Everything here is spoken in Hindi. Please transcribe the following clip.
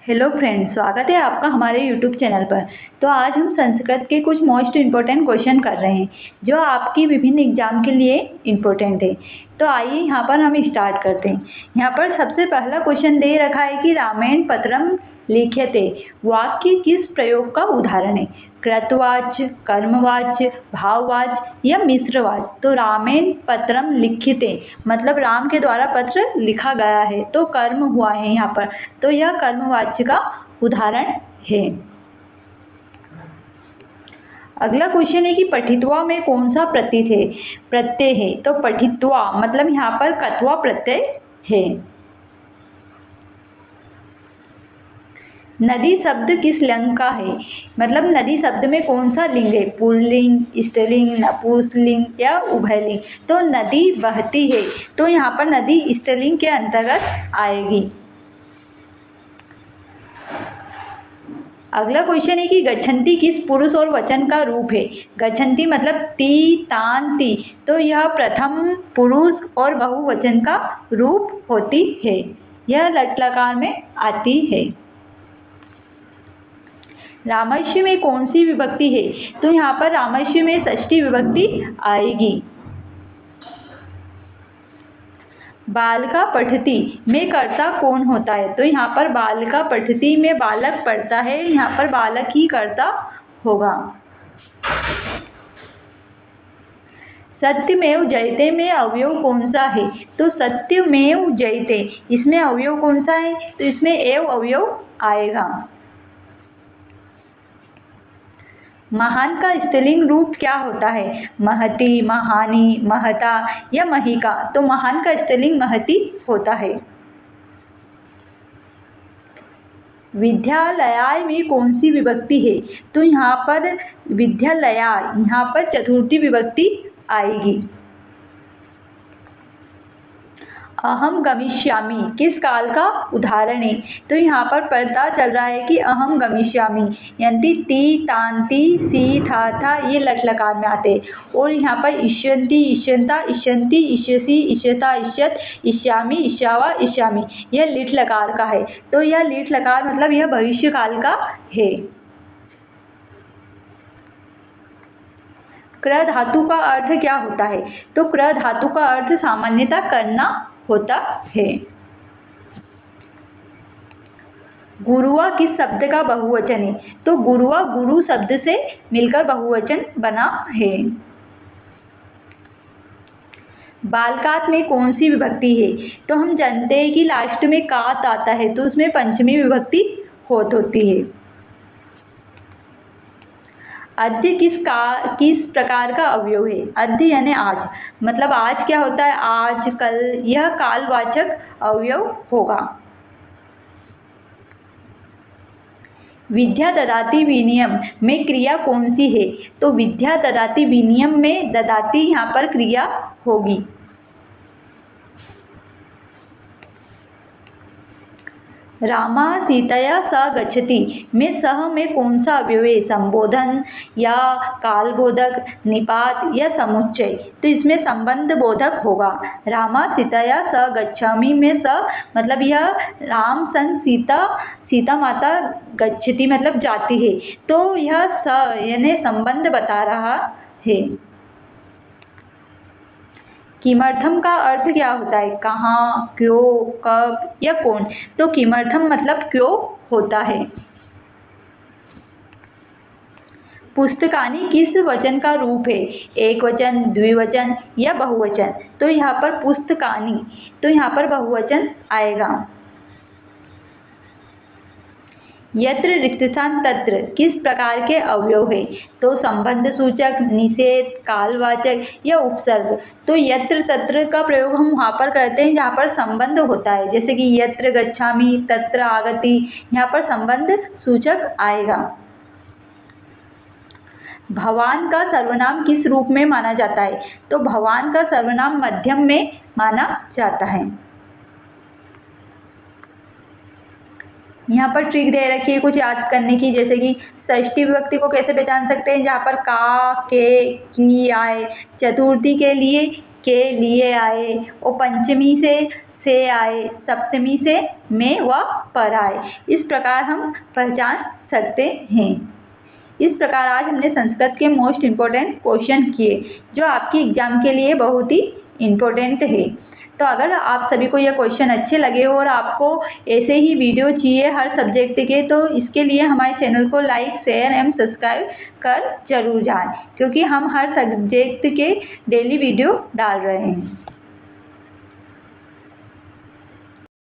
हेलो फ्रेंड्स, स्वागत है आपका हमारे यूट्यूब चैनल पर। तो आज हम संस्कृत के कुछ मोस्ट इम्पोर्टेंट क्वेश्चन कर रहे हैं जो आपकी विभिन्न एग्जाम के लिए इम्पोर्टेंट है। तो आइए यहाँ पर हम स्टार्ट करते हैं। यहाँ पर सबसे पहला क्वेश्चन दे रखा है कि रामायण पत्रम लिख्यते वाक्य किस प्रयोग का उदाहरण है। कृतवाच्य, कर्मवाच्य, भाववाच्य या मिश्रवाच्य। तो रामायण पत्रम लिख्यते मतलब राम के द्वारा पत्र लिखा गया है, तो कर्म हुआ है यहाँ पर, तो यह कर्मवाच्य का उदाहरण है। अगला क्वेश्चन है कि पठित्वा में कौन सा प्रत्यय है। तो पठित्वा मतलब यहाँ पर कत्वा प्रत्यय है। नदी शब्द किस लिंग का है, मतलब नदी शब्द में कौन सा लिंग है। पुल्लिंग, स्त्रीलिंग, नपुंसकलिंग या उभयलिंग। तो नदी बहती है, तो यहाँ पर नदी स्त्रीलिंग के अंतर्गत आएगी। अगला क्वेश्चन है कि गच्छन्ति किस पुरुष और वचन का रूप है। गच्छन्ति मतलब ती, तान, ती। तो यह प्रथम पुरुष और बहुवचन का रूप होती है। यह लट लकार में आती है। रामस्य में कौन सी विभक्ति है। तो यहाँ पर रामस्य में षष्ठी विभक्ति आएगी। बालिका पठती में कर्ता कौन होता है। तो यहाँ पर बालिका पठती में बालक पढ़ता है, यहाँ पर बालक ही कर्ता होगा। सत्यमेव जयते में अवयव कौन सा है। तो सत्यमेव जयते इसमें अवयव कौन सा है। तो इसमें एव अवयव आएगा। महान का स्त्रीलिंग रूप क्या होता है। महती, महानी, महता या महिका। तो महान का स्त्रीलिंग महती होता है। विद्यालयाय में कौन सी विभक्ति है। तो यहाँ पर विद्यालयाय यहाँ पर चतुर्थी विभक्ति आएगी। अहम गमिष्यामि किस काल का उदाहरण है। तो यहाँ पर पता चल रहा है कि अहम गमिष्यामि यानी ती, तांति, सी, था ये लट लकार में आते हैं। और यहाँ पर इष्यन्ति, इष्यन्ता, इष्यन्ति, इष्यसि, इष्यता, इष्यत, इष्यामि, इष्यावा, इष्यामि यह लिट लकार का है। तो यह लिट लकार मतलब यह भविष्य काल का है। क्र धातु का अर्थ क्या होता है। तो क्र धातु का अर्थ सामान्यतः करना होता है। गुरुआ किस शब्द का बहुवचन है। तो गुरुआ गुरु शब्द से मिलकर बहुवचन बना है। बालकात में कौन सी विभक्ति है। तो हम जानते हैं कि लास्ट में कात आता है, तो उसमें पंचमी विभक्ति होती है। अद्य किस प्रकार का अवयव है। अद्य यानी आज, मतलब आज क्या होता है, आज, कल, यह कालवाचक अवयव होगा। विद्या ददाति विनियम में क्रिया कौन सी है। तो विद्या ददाति विनियम में ददाति यहाँ पर क्रिया होगी। रामा सीतया स गच्छति में सह में कौन सा अवयव है। संबोधन या कालबोधक, निपात या समुच्चय। तो इसमें संबंध बोधक होगा। रामा सीतया स गच्छामि में स मतलब यह राम सन सीता माता गच्छति मतलब जाती है, तो यह स यानी संबंध बता रहा है। किमर्थम का अर्थ क्या होता है। कहाँ, क्यों, कब या कौन। तो किमर्थम मतलब क्यों होता है। पुस्तकानि किस वचन का रूप है। एक वचन, द्विवचन या बहुवचन। तो यहाँ पर पुस्तकानि, तो यहाँ पर बहुवचन आएगा। यत्र रिक्तस्थान तत्र किस प्रकार के अवयव है। तो संबंध सूचक, निषेध, कालवाचक या उपसर्ग। तो यत्र तत्र का प्रयोग हम वहाँ पर करते हैं जहाँ पर संबंध होता है, जैसे कि यत्र गच्छामि, तत्र आगति, यहाँ पर संबंध सूचक आएगा। भवान का सर्वनाम किस रूप में माना जाता है। तो भवान का सर्वनाम मध्यम में माना जाता है। यहाँ पर ट्रिक दे रखी है कुछ याद करने की, जैसे कि षष्ठी विभक्ति को कैसे पहचान सकते हैं, जहाँ पर का, के, की आए, चतुर्थी के लिए के लिए आए, और पंचमी से से आए, सप्तमी से में व पर आए, इस प्रकार हम पहचान सकते हैं। इस प्रकार आज हमने संस्कृत के मोस्ट इम्पोर्टेंट क्वेश्चन किए जो आपकी एग्जाम के लिए बहुत ही इम्पोर्टेंट है। तो अगर आप सभी को यह क्वेश्चन अच्छे लगे और आपको ऐसे ही वीडियो चाहिए हर सब्जेक्ट के, तो इसके लिए हमारे चैनल को लाइक, शेयर एवं सब्सक्राइब कर जरूर जाएं, क्योंकि हम हर सब्जेक्ट के डेली वीडियो डाल रहे हैं।